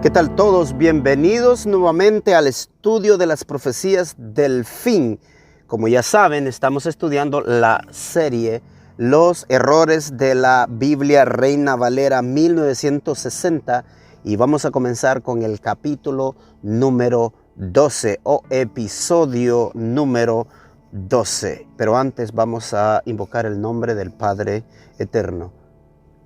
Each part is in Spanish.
¿Qué tal todos? Bienvenidos nuevamente al estudio de las profecías del fin. Como ya saben, estamos estudiando la serie Los errores de la Biblia Reina Valera 1960 y vamos a comenzar con el capítulo número 12 o episodio número 12. Pero antes vamos a invocar el nombre del Padre Eterno.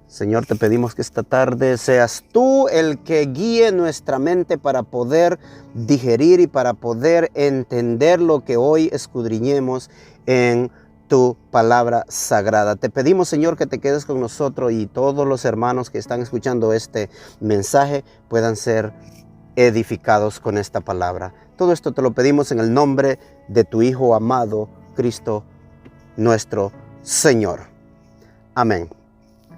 Señor, te pedimos que esta tarde seas tú el que guíe nuestra mente para poder digerir y para poder entender lo que hoy escudriñemos en tu palabra sagrada. Te pedimos, Señor, que te quedes con nosotros y todos los hermanos que están escuchando este mensaje puedan ser edificados con esta palabra. Todo esto te lo pedimos en el nombre de tu Hijo amado, Cristo nuestro Señor. Amén.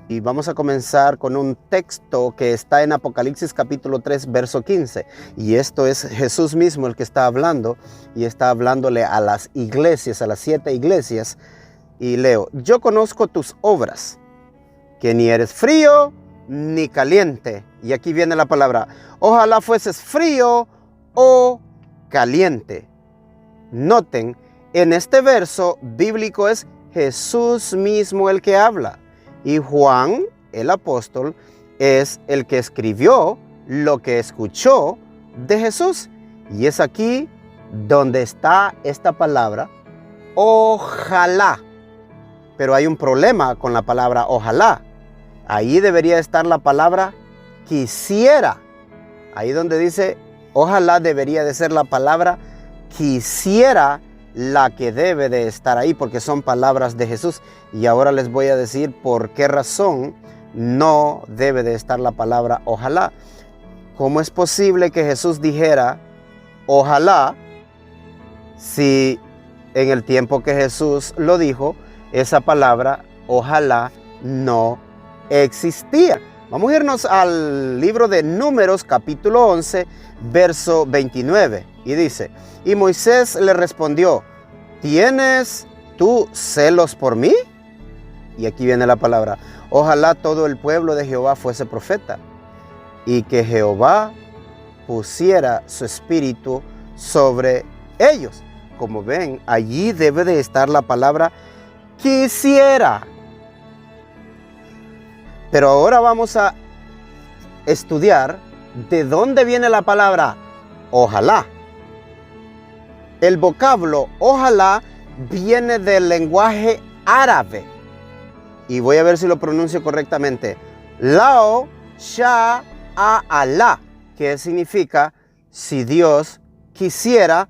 Y vamos a comenzar con un texto que está en Apocalipsis capítulo 3, verso 15. Y esto es Jesús mismo el que está hablando. Y está hablándole a las iglesias, a las 7 iglesias. Y leo: yo conozco tus obras, que ni eres frío ni caliente. Y aquí viene la palabra: ojalá fueses frío o caliente. Noten, en este verso bíblico es Jesús mismo el que habla. Y Juan, el apóstol, es el que escribió lo que escuchó de Jesús. Y es aquí donde está esta palabra, ojalá. Pero hay un problema con la palabra ojalá. Ahí debería estar la palabra quisiera. Ahí donde dice ojalá debería de ser la palabra quisiera la que debe de estar ahí, porque son palabras de Jesús. Y ahora les voy a decir por qué razón no debe de estar la palabra ojalá. ¿Cómo es posible que Jesús dijera ojalá si en el tiempo que Jesús lo dijo, esa palabra ojalá no existía? Vamos a irnos al libro de Números capítulo 11, verso 29. Y dice: y Moisés le respondió: ¿tienes tú celos por mí? Y aquí viene la palabra: ojalá todo el pueblo de Jehová fuese profeta, y que Jehová pusiera su espíritu sobre ellos. Como ven, allí debe de estar la palabra quisiera. Pero ahora vamos a estudiar de dónde viene la palabra ojalá. El vocablo ojalá viene del lenguaje árabe. Y voy a ver si lo pronuncio correctamente. Lao sha a Alá, que significa si Dios quisiera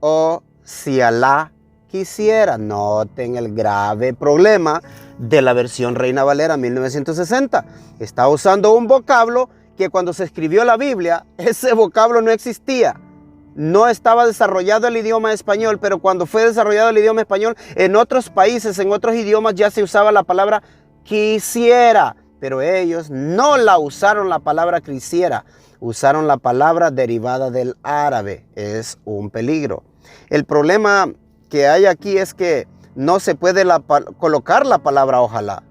o si Alá quisiera. Noten el grave problema de la versión Reina Valera 1960. Está usando un vocablo que cuando se escribió la Biblia, ese vocablo no existía. No estaba desarrollado el idioma español, pero cuando fue desarrollado el idioma español, en otros países, en otros idiomas ya se usaba la palabra quisiera. Pero ellos no la usaron la palabra quisiera, usaron la palabra derivada del árabe. Es un peligro. El problema que hay aquí es que no se puede colocar la palabra ojalá.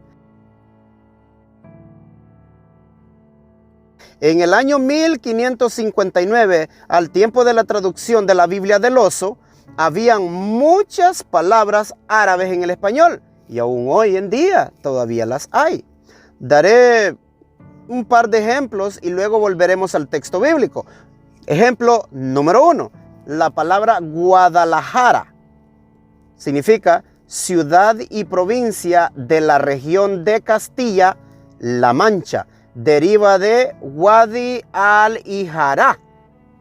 En el año 1559, al tiempo de la traducción de la Biblia del Oso, habían muchas palabras árabes en el español. Y aún hoy en día todavía las hay. Daré un par de ejemplos y luego volveremos al texto bíblico. Ejemplo número 1. La palabra Guadalajara significa ciudad y provincia de la región de Castilla-La Mancha. Deriva de Wadi al-Ijará,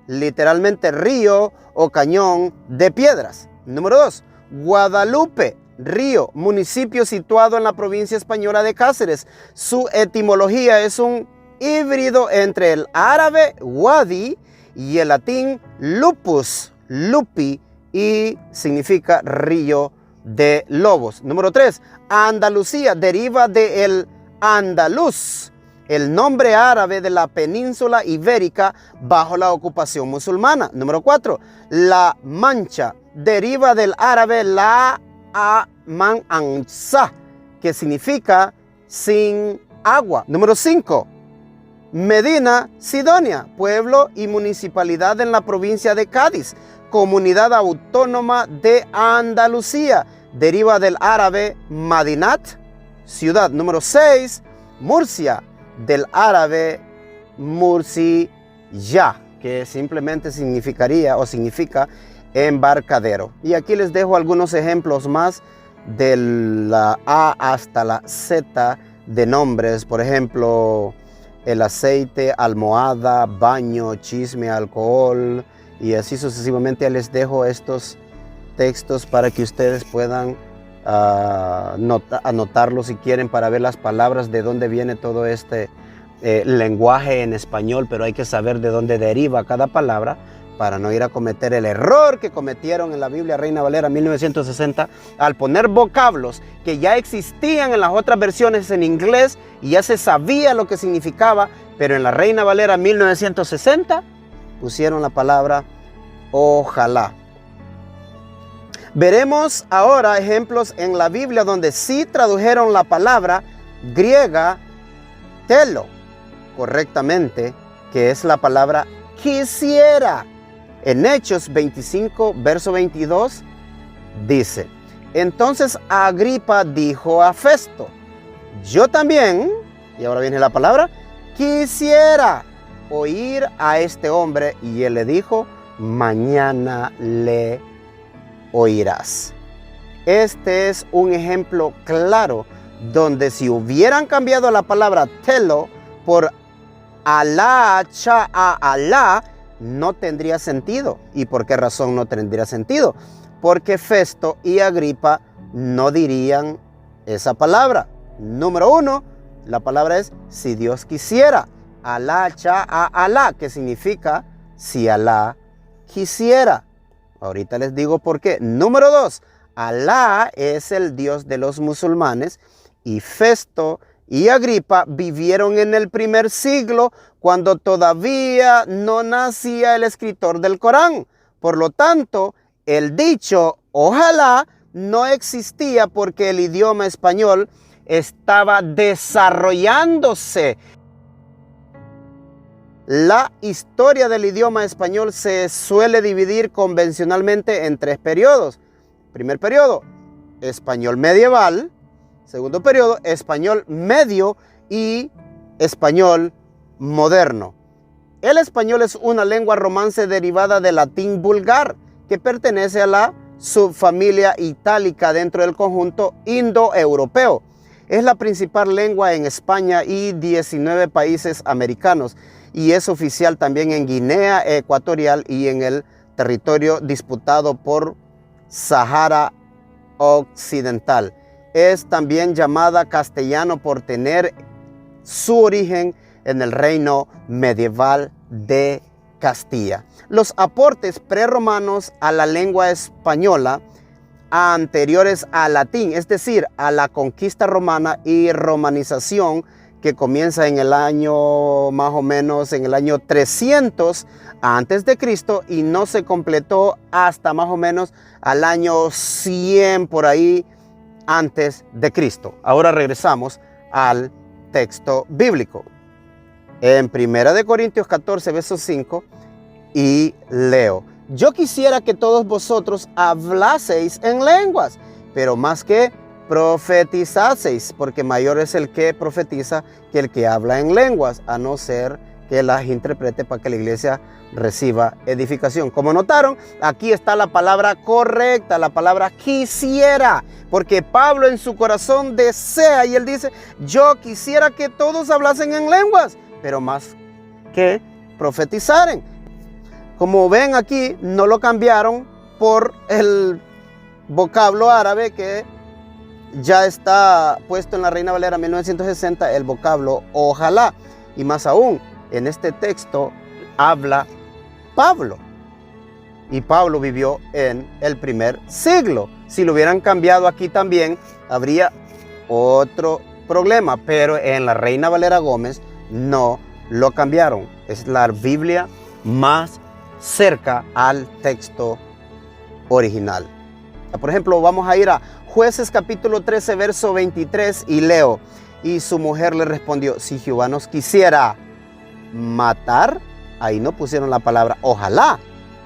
literalmente río o cañón de piedras. Número 2, Guadalupe, río, municipio situado en la provincia española de Cáceres. Su etimología es un híbrido entre el árabe Wadi y el latín lupus, lupi, y significa río de lobos. Número 3, Andalucía, deriva del andaluz, el nombre árabe de la península ibérica bajo la ocupación musulmana. Número 4, La Mancha, deriva del árabe la amananza, que significa sin agua. Número 5, Medina Sidonia, pueblo y municipalidad en la provincia de Cádiz, comunidad autónoma de Andalucía, deriva del árabe Madinat, ciudad. Número 6, Murcia, del árabe Mursiyah, que simplemente significaría o significa embarcadero. Y aquí les dejo algunos ejemplos más de la A hasta la Z de nombres. Por ejemplo, el aceite, almohada, baño, chisme, alcohol, y así sucesivamente. Les dejo estos textos para que ustedes puedan anotarlos si quieren, para ver las palabras, de dónde viene todo este lenguaje en español, pero hay que saber de dónde deriva cada palabra para no ir a cometer el error que cometieron en la Biblia Reina Valera 1960 al poner vocablos que ya existían en las otras versiones en inglés y ya se sabía lo que significaba, pero en la Reina Valera 1960 pusieron la palabra ojalá. Veremos ahora ejemplos en la Biblia donde sí tradujeron la palabra griega telo correctamente, que es la palabra quisiera. En Hechos 25, verso 22, dice: entonces Agripa dijo a Festo, yo también, y ahora viene la palabra, quisiera oír a este hombre. Y él le dijo, mañana le oirás. Este es un ejemplo claro donde si hubieran cambiado la palabra telo por Alá, Alá, no tendría sentido. ¿Y por qué razón no tendría sentido? Porque Festo y Agripa no dirían esa palabra. Número 1, la palabra es si Dios quisiera. Alá, Alá, que significa si Alá quisiera. Ahorita les digo por qué. Número 2, Alá es el Dios de los musulmanes y Festo y Agripa vivieron en el primer siglo, cuando todavía no nacía el escritor del Corán. Por lo tanto, el dicho ojalá no existía porque el idioma español estaba desarrollándose. La historia del idioma español se suele dividir convencionalmente en 3 periodos. Primer periodo, español medieval. Segundo periodo, español medio y español moderno. El español es una lengua romance derivada del latín vulgar, que pertenece a la subfamilia itálica dentro del conjunto indoeuropeo. Es la principal lengua en España y 19 países americanos, y es oficial también en Guinea Ecuatorial y en el territorio disputado por Sahara Occidental. Es también llamada castellano por tener su origen en el reino medieval de Castilla. Los aportes prerromanos a la lengua española anteriores al latín, es decir, a la conquista romana y romanización que comienza en el año más o menos en el año 300 antes de Cristo y no se completó hasta más o menos al año 100 por ahí antes de Cristo. Ahora regresamos al texto bíblico. En 1 Corintios 14, verso 5, y leo: yo quisiera que todos vosotros hablaseis en lenguas, pero más que profetizaseis, porque mayor es el que profetiza que el que habla en lenguas, a no ser que las interprete para que la iglesia reciba edificación. Como notaron, aquí está la palabra correcta, la palabra quisiera, porque Pablo en su corazón desea, y él dice: yo quisiera que todos hablasen en lenguas, pero más que profetizaren. Como ven aquí, no lo cambiaron por el vocablo árabe que ya está puesto en la Reina Valera 1960, el vocablo ojalá. Y más aún, en este texto habla Pablo. Y Pablo vivió en el primer siglo. Si lo hubieran cambiado aquí también, habría otro problema. Pero en la Reina Valera Gómez no lo cambiaron. Es la Biblia más cerca al texto original. Por ejemplo, vamos a ir a Jueces capítulo 13, verso 23 y leo: y su mujer le respondió: si Jehová nos quisiera, matar, ahí no pusieron la palabra ojalá.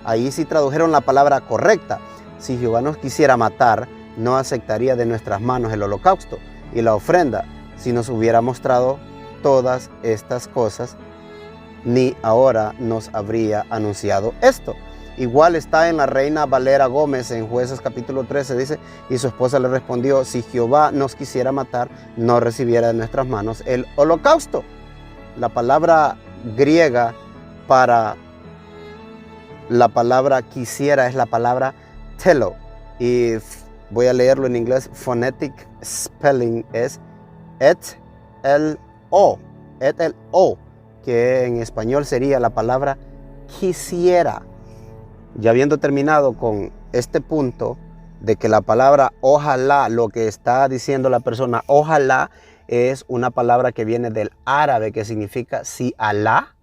Ahí sí tradujeron la palabra correcta. Si Jehová nos quisiera matar, no aceptaría de nuestras manos el holocausto y la ofrenda si nos hubiera mostrado todas estas cosas, ni ahora nos habría anunciado esto. Igual está en la Reina Valera Gómez en Jueces capítulo 13, dice, y su esposa le respondió, si Jehová nos quisiera matar, no recibiera de nuestras manos el holocausto. La palabra griega para la palabra quisiera es la palabra telo, y voy a leerlo en inglés. Phonetic spelling es et-el-o, que en español sería la palabra quisiera. Ya habiendo terminado con este punto de que la palabra ojalá, lo que está diciendo la persona ojalá, es una palabra que viene del árabe que significa si Alá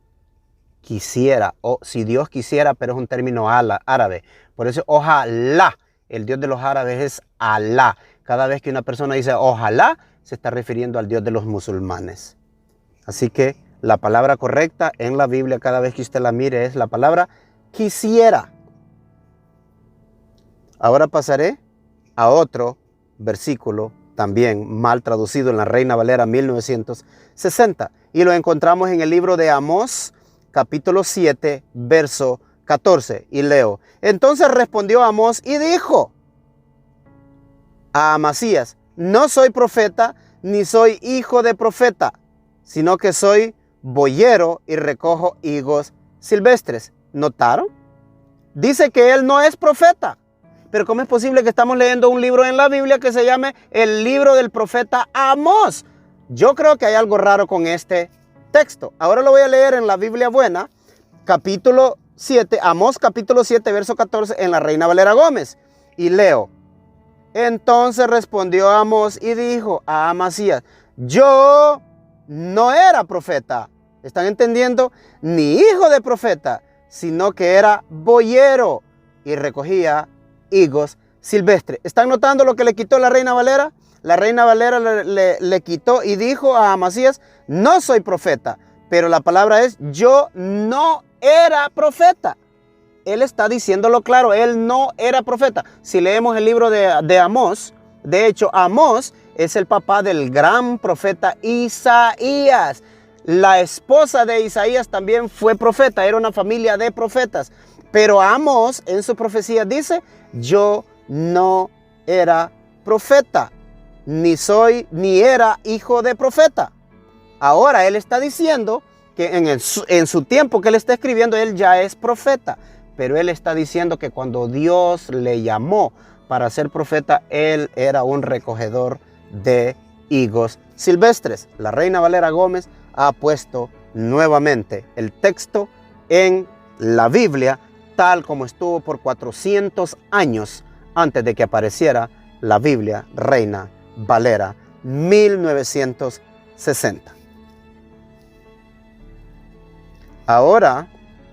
quisiera o si Dios quisiera, pero es un término árabe. Por eso ojalá, el Dios de los árabes es Alá. Cada vez que una persona dice ojalá, se está refiriendo al Dios de los musulmanes. Así que la palabra correcta en la Biblia, cada vez que usted la mire, es la palabra quisiera. Ahora pasaré a otro versículo también mal traducido en la Reina Valera 1960. Y lo encontramos en el libro de Amós, capítulo 7, verso 14. Y leo. Entonces respondió Amós y dijo a Amasías, no soy profeta, ni soy hijo de profeta, sino que soy boyero y recojo higos silvestres. ¿Notaron? Dice que él no es profeta. Pero ¿cómo es posible que estamos leyendo un libro en la Biblia que se llame el libro del profeta Amós? Yo creo que hay algo raro con este texto. Ahora lo voy a leer en la Biblia Buena, capítulo 7, Amós capítulo 7, verso 14, en la Reina Valera Gómez. Y leo. Entonces respondió Amós y dijo a Amasías, yo no era profeta. ¿Están entendiendo? Ni hijo de profeta, sino que era boyero y recogía higos silvestres. ¿Están notando lo que le quitó la Reina Valera? La Reina Valera le quitó y dijo a Amasías, no soy profeta, pero la palabra es, yo no era profeta. Él está diciéndolo claro, él no era profeta. Si leemos el libro de Amós, de hecho, Amós es el papá del gran profeta Isaías. La esposa de Isaías también fue profeta, era una familia de profetas. Pero Amós en su profecía dice, yo no era profeta, ni era hijo de profeta. Ahora él está diciendo que en su tiempo que él está escribiendo, él ya es profeta. Pero él está diciendo que cuando Dios le llamó para ser profeta, él era un recogedor de higos silvestres. La Reina Valera Gómez ha puesto nuevamente el texto en la Biblia, tal como estuvo por 400 años antes de que apareciera la Biblia Reina Valera 1960. Ahora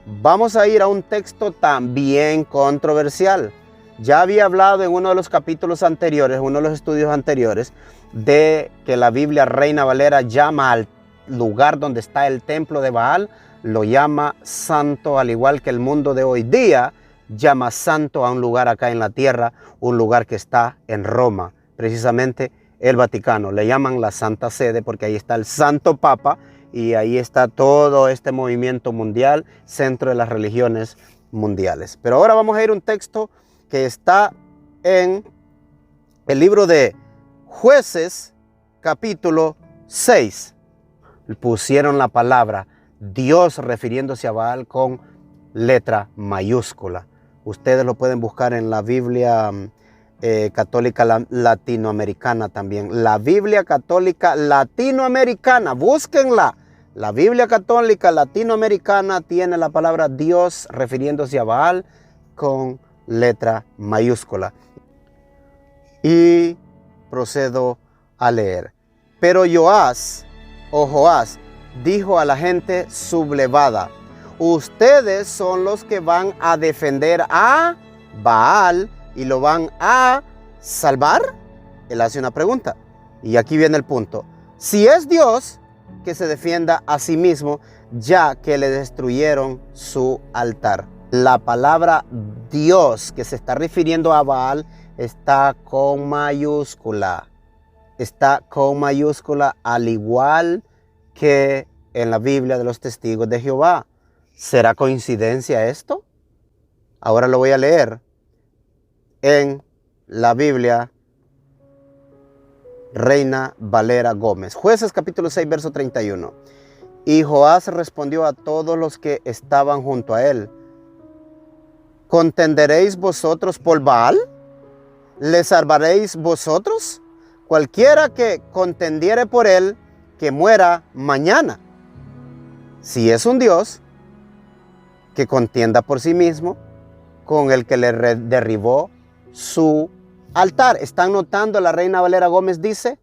vamos a ir a un texto también controversial. Ya había hablado en uno de los capítulos anteriores, uno de los estudios anteriores, de que la Biblia Reina Valera llama al lugar donde está el templo de Baal, lo llama santo, al igual que el mundo de hoy día llama santo a un lugar acá en la tierra, un lugar que está en Roma, precisamente el Vaticano. Le llaman la Santa Sede porque ahí está el Santo Papa y ahí está todo este movimiento mundial, centro de las religiones mundiales. Pero ahora vamos a ir a un texto que está en el libro de Jueces, capítulo 6. Pusieron la palabra Dios refiriéndose a Baal con letra mayúscula. Ustedes lo pueden buscar en la Biblia católica latinoamericana también. La Biblia católica latinoamericana, búsquenla. La Biblia católica latinoamericana tiene la palabra Dios refiriéndose a Baal con letra mayúscula. Y procedo a leer. Pero Joás dijo a la gente sublevada, ustedes son los que van a defender a Baal y lo van a salvar. Él hace una pregunta y aquí viene el punto. Si es Dios, que se defienda a sí mismo. ya que le destruyeron su altar. La palabra Dios que se está refiriendo a Baal está con mayúscula. Está con mayúscula, al igual que en la Biblia de los Testigos de Jehová. ¿Será coincidencia esto? Ahora lo voy a leer en la Biblia Reina Valera Gómez. Jueces capítulo 6, verso 31. Y Joás respondió a todos los que estaban junto a él: ¿contenderéis vosotros por Baal? ¿Le salvaréis vosotros? Cualquiera que contendiere por él, que muera mañana. Si es un Dios, que contienda por sí mismo con el que le derribó su altar. ¿Están notando? La Reina Valera Gómez dice,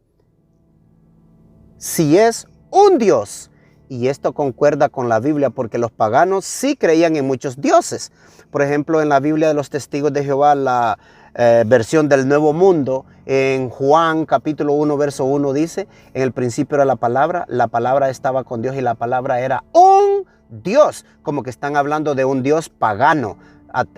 si es un Dios. Y esto concuerda con la Biblia, porque los paganos sí creían en muchos dioses. Por ejemplo, en la Biblia de los Testigos de Jehová, la versión del Nuevo Mundo, en Juan capítulo 1, verso 1 dice, en el principio era la palabra estaba con Dios y la palabra era un Dios. Como que están hablando de un Dios pagano,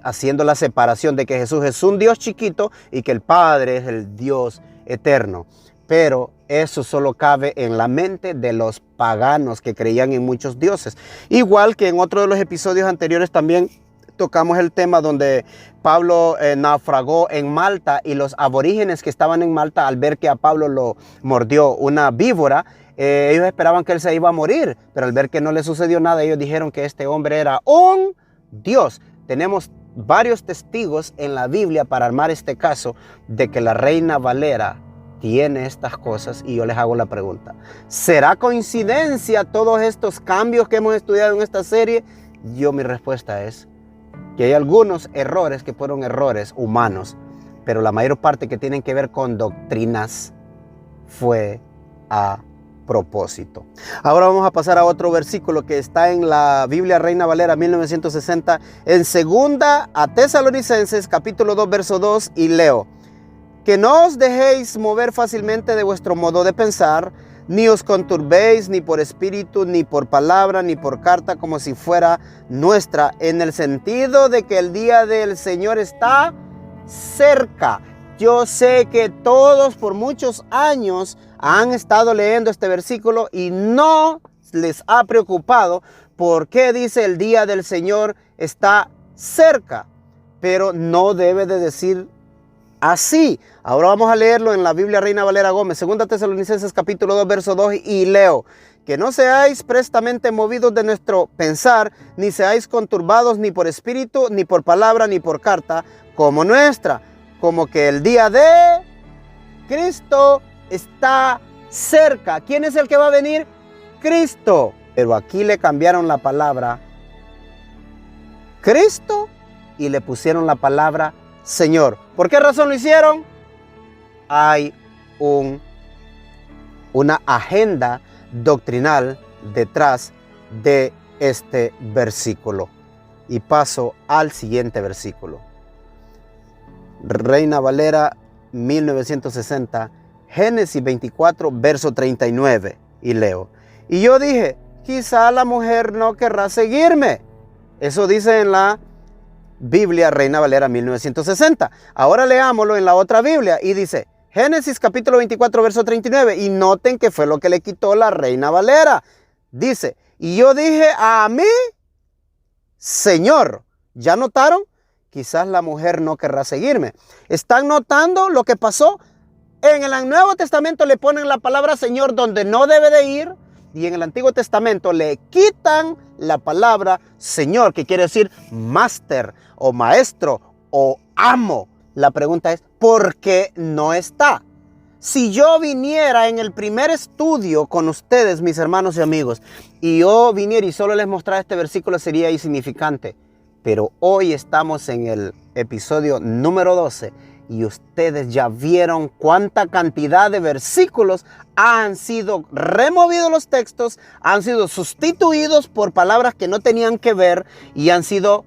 haciendo la separación de que Jesús es un Dios chiquito y que el Padre es el Dios eterno. Pero eso solo cabe en la mente de los paganos que creían en muchos dioses. Igual que en otro de los episodios anteriores también tocamos el tema donde Pablo naufragó en Malta, y los aborígenes que estaban en Malta, al ver que a Pablo lo mordió una víbora, ellos esperaban que él se iba a morir, pero al ver que no le sucedió nada, ellos dijeron que este hombre era un Dios. Tenemos varios testigos en la Biblia para armar este caso de que la Reina Valera tiene estas cosas, y yo les hago la pregunta: ¿será coincidencia todos estos cambios que hemos estudiado en esta serie? Mi respuesta es que hay algunos errores que fueron errores humanos, pero la mayor parte que tienen que ver con doctrinas fue a propósito. Ahora vamos a pasar a otro versículo que está en la Biblia Reina Valera 1960, en segunda a Tesalonicenses capítulo 2, verso 2, y leo: que no os dejéis mover fácilmente de vuestro modo de pensar, ni os conturbéis ni por espíritu, ni por palabra, ni por carta, como si fuera nuestra, en el sentido de que el día del Señor está cerca. Yo sé que todos por muchos años han estado leyendo este versículo y no les ha preocupado por qué dice el día del Señor está cerca, pero no debe de decir así. Ahora vamos a leerlo en la Biblia Reina Valera Gómez, 2 Tesalonicenses capítulo 2, verso 2, y leo: que no seáis prestamente movidos de nuestro pensar, ni seáis conturbados ni por espíritu, ni por palabra, ni por carta, como nuestra, como que el día de Cristo está cerca. ¿Quién es el que va a venir? Cristo. Pero aquí le cambiaron la palabra Cristo y le pusieron la palabra Señor. ¿Por qué razón lo hicieron? Hay una agenda doctrinal detrás de este versículo. Y paso al siguiente versículo. Reina Valera 1960, Génesis 24, verso 39. Y leo: y yo dije, quizá la mujer no querrá seguirme. Eso dice en la Biblia Reina Valera 1960. Ahora leámoslo en la otra Biblia y dice Génesis capítulo 24, verso 39. Y noten que fue lo que le quitó la Reina Valera. Dice: y yo dije a mí, Señor. ¿Ya notaron? Quizás la mujer no querrá seguirme. ¿Están notando lo que pasó? En el Nuevo Testamento le ponen la palabra Señor donde no debe de ir. Y en el Antiguo Testamento le quitan la palabra Señor, que quiere decir máster o maestro o amo. La pregunta es, ¿por qué no está? Si yo viniera en el primer estudio con ustedes, mis hermanos y amigos, y yo viniera y solo les mostrara este versículo, sería insignificante. Pero hoy estamos en el episodio número 12 y ustedes ya vieron cuánta cantidad de versículos han sido removidos los textos, han sido sustituidos por palabras que no tenían que ver y han sido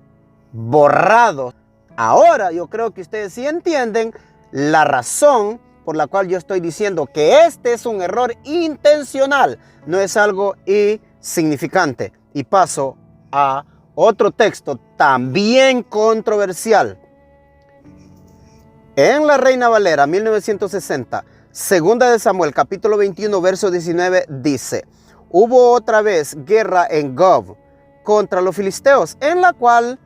borrados. Ahora yo creo que ustedes sí entienden la razón por la cual yo estoy diciendo que este es un error intencional, no es algo insignificante. y paso a otro texto también controversial. En la Reina Valera 1960, segunda de Samuel, capítulo 21, verso 19, dice: hubo otra vez guerra en Gob contra los filisteos, en la cual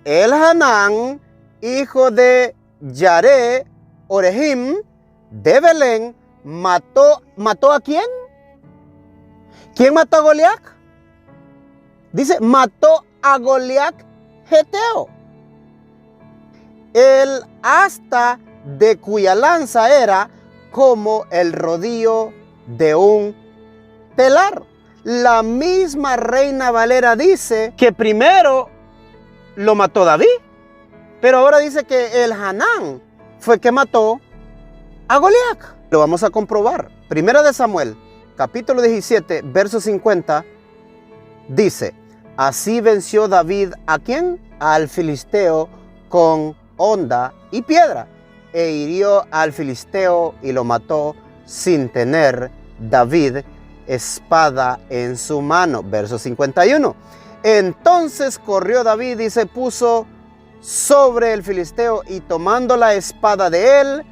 Elhanán, hijo de Yareh Orehim, de Belén, ¿mató a quién? ¿Quién mató a Goliat? Dice, mató a Goliat Geteo, el asta de cuya lanza era como el rodillo de un telar. La misma Reina Valera dice que primero lo mató David, pero ahora dice que Elhanán fue que mató a Goliat. Lo vamos a comprobar. Primera de Samuel, capítulo 17, verso 50, dice: así venció David ¿a quién? Al filisteo con honda y piedra, e hirió al filisteo y lo mató sin tener David espada en su mano. Verso 51. Entonces corrió David y se puso sobre el filisteo, y tomando la espada de él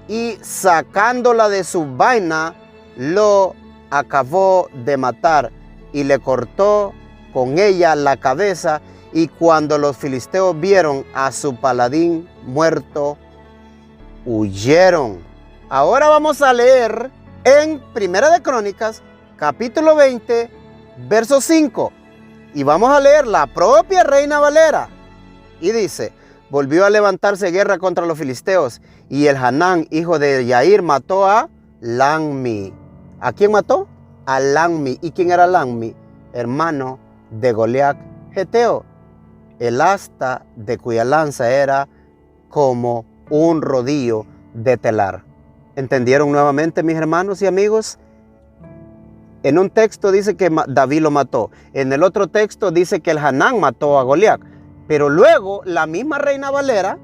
y sacándola de su vaina, lo acabó de matar y le cortó con ella la cabeza. Y cuando los filisteos vieron a su paladín muerto, huyeron. Ahora vamos a leer en Primera de Crónicas, capítulo 20, verso 5. Y vamos a leer la propia Reina Valera. Y dice: volvió a levantarse guerra contra los filisteos, y Elhanán, hijo de Yair, mató a Lanmi. ¿A quién mató? A Lanmi. ¿Y quién era Lanmi? Hermano de Goliat Geteo, el asta de cuya lanza era como un rodillo de telar. ¿Entendieron nuevamente, mis hermanos y amigos? En un texto dice que David lo mató. En el otro texto dice que Elhanán mató a Goliat. Pero luego la misma Reina Valera,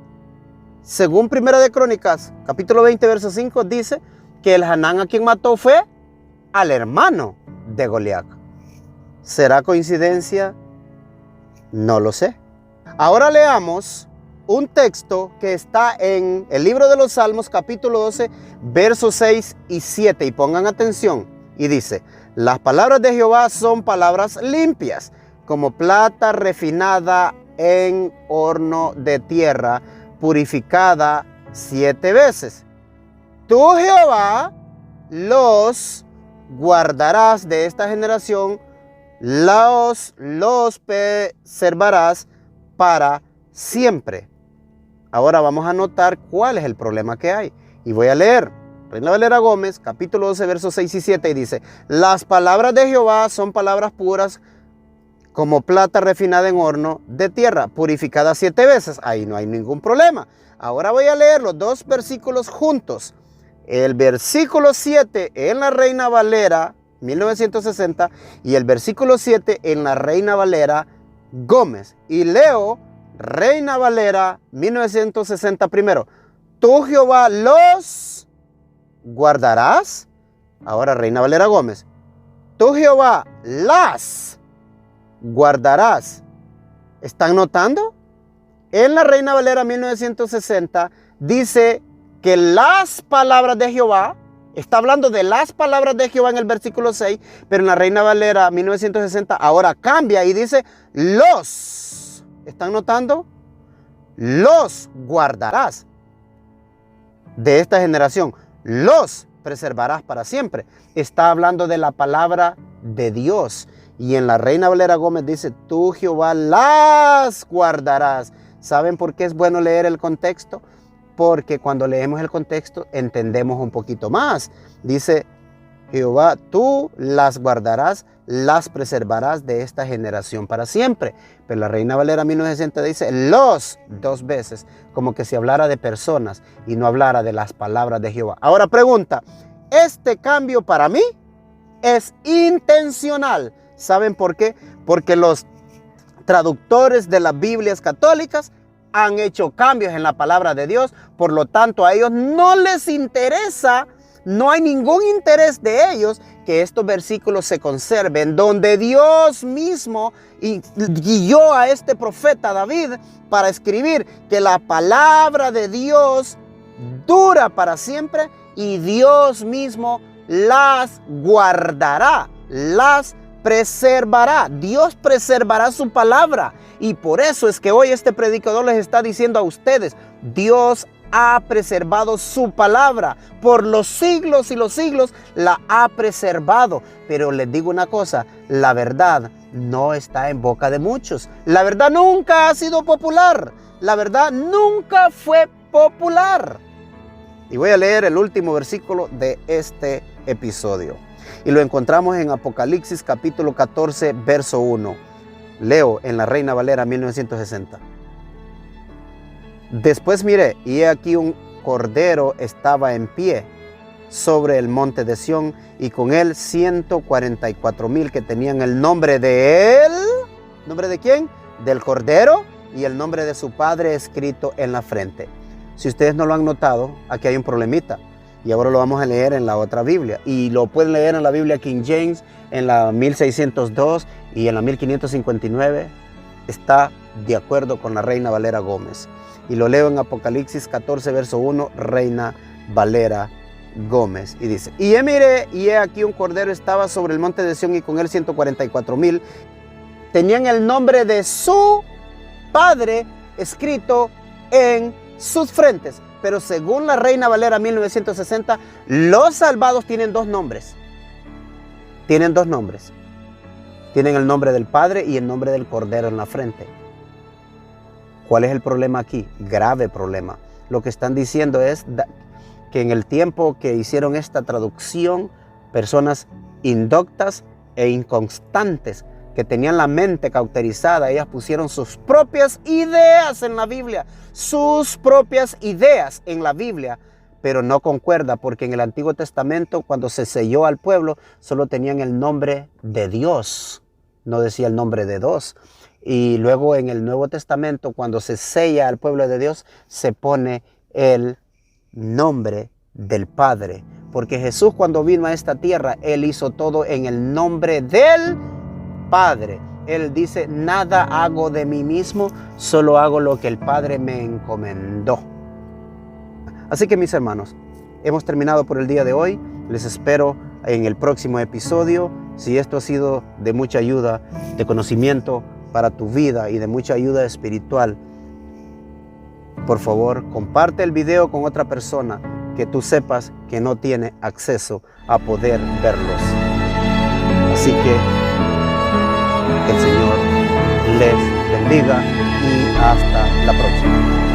según Primera de Crónicas, capítulo 20, verso 5, dice que Elhanán a quien mató fue al hermano de Goliat. ¿Será coincidencia? No lo sé. Ahora leamos un texto que está en el libro de los Salmos, capítulo 12, versos 6 y 7. Y pongan atención. Y dice: las palabras de Jehová son palabras limpias, como plata refinada en horno de tierra, purificada 7 veces. Tú, Jehová, los guardarás de esta generación, los preservarás para siempre. Ahora vamos a notar cuál es el problema que hay. Y voy a leer Reina Valera Gómez, capítulo 12, versos 6 y 7, y dice: las palabras de Jehová son palabras puras, como plata refinada en horno de tierra, purificada 7 veces. Ahí no hay ningún problema. Ahora voy a leer los dos versículos juntos. El versículo 7 en la Reina Valera 1960 y el versículo 7 en la Reina Valera Gómez. Y leo Reina Valera 1960 primero. Tú, Jehová, los guardarás. Ahora Reina Valera Gómez. Tú, Jehová, las guardarás. ¿Están notando? En la Reina Valera 1960 dice que las palabras de Jehová, está hablando de las palabras de Jehová en el versículo 6, pero en la Reina Valera 1960 ahora cambia y dice los. ¿Están notando? Los guardarás de esta generación, los preservarás para siempre. Está hablando de la palabra de Dios. Y en la Reina Valera Gómez dice: tú, Jehová, las guardarás. ¿Saben por qué es bueno leer el contexto? Porque cuando leemos el contexto entendemos un poquito más. Dice: Jehová, tú las guardarás, las preservarás de esta generación para siempre. Pero la Reina Valera 1960 dice los 2 veces, como que si hablara de personas y no hablara de las palabras de Jehová. Ahora pregunta, ¿este cambio para mí es intencional? ¿Saben por qué? Porque los traductores de las Biblias católicas han hecho cambios en la palabra de Dios. Por lo tanto, a ellos no les interesa no hay ningún interés de ellos que estos versículos se conserven, donde Dios mismo guió a este profeta David para escribir que la palabra de Dios dura para siempre y Dios mismo las guardará, las preservará. Dios preservará su palabra. Y por eso es que hoy este predicador les está diciendo a ustedes, Dios ha preservado su palabra. Por los siglos y los siglos la ha preservado. Pero les digo una cosa, la verdad no está en boca de muchos. La verdad nunca ha sido popular. La verdad nunca fue popular. Y voy a leer el último versículo de este episodio. Y lo encontramos en Apocalipsis capítulo 14, verso 1. Leo en la Reina Valera 1960. Después miré, y he aquí un cordero estaba en pie sobre el monte de Sión, y con él 144,000 que tenían el nombre de él. ¿Nombre de quién? Del cordero, y el nombre de su padre escrito en la frente. Si ustedes no lo han notado, aquí hay un problemita. Y ahora lo vamos a leer en la otra Biblia. Y lo pueden leer en la Biblia King James, en la 1602 y en la 1559. Está de acuerdo con la Reina Valera Gómez. Y lo leo en Apocalipsis 14, verso 1, Reina Valera Gómez. Y dice, y miré, y he aquí un cordero estaba sobre el monte de Sión, y con él 144,000. Tenían el nombre de su padre escrito en sus frentes. Pero según la Reina Valera 1960, los salvados tienen dos nombres. Tienen dos nombres. Tienen el nombre del Padre y el nombre del Cordero en la frente. ¿Cuál es el problema aquí? Grave problema. Lo que están diciendo es que en el tiempo que hicieron esta traducción, personas indoctas e inconstantes que tenían la mente cauterizada, ellas pusieron sus propias ideas en la Biblia, sus propias ideas en la Biblia, pero no concuerda, porque en el Antiguo Testamento, cuando se selló al pueblo, solo tenían el nombre de Dios, no decía el nombre de dos. Y luego en el Nuevo Testamento, cuando se sella al pueblo de Dios, se pone el nombre del Padre, porque Jesús, cuando vino a esta tierra, Él hizo todo en el nombre del Padre. Él dice, nada hago de mí mismo, solo hago lo que el Padre me encomendó. Así que mis hermanos, hemos terminado por el día de hoy. Les espero en el próximo episodio. Si esto ha sido de mucha ayuda, de conocimiento para tu vida y de mucha ayuda espiritual, por favor, comparte el video con otra persona que tú sepas que no tiene acceso a poder verlos. Así que el Señor les bendiga y hasta la próxima.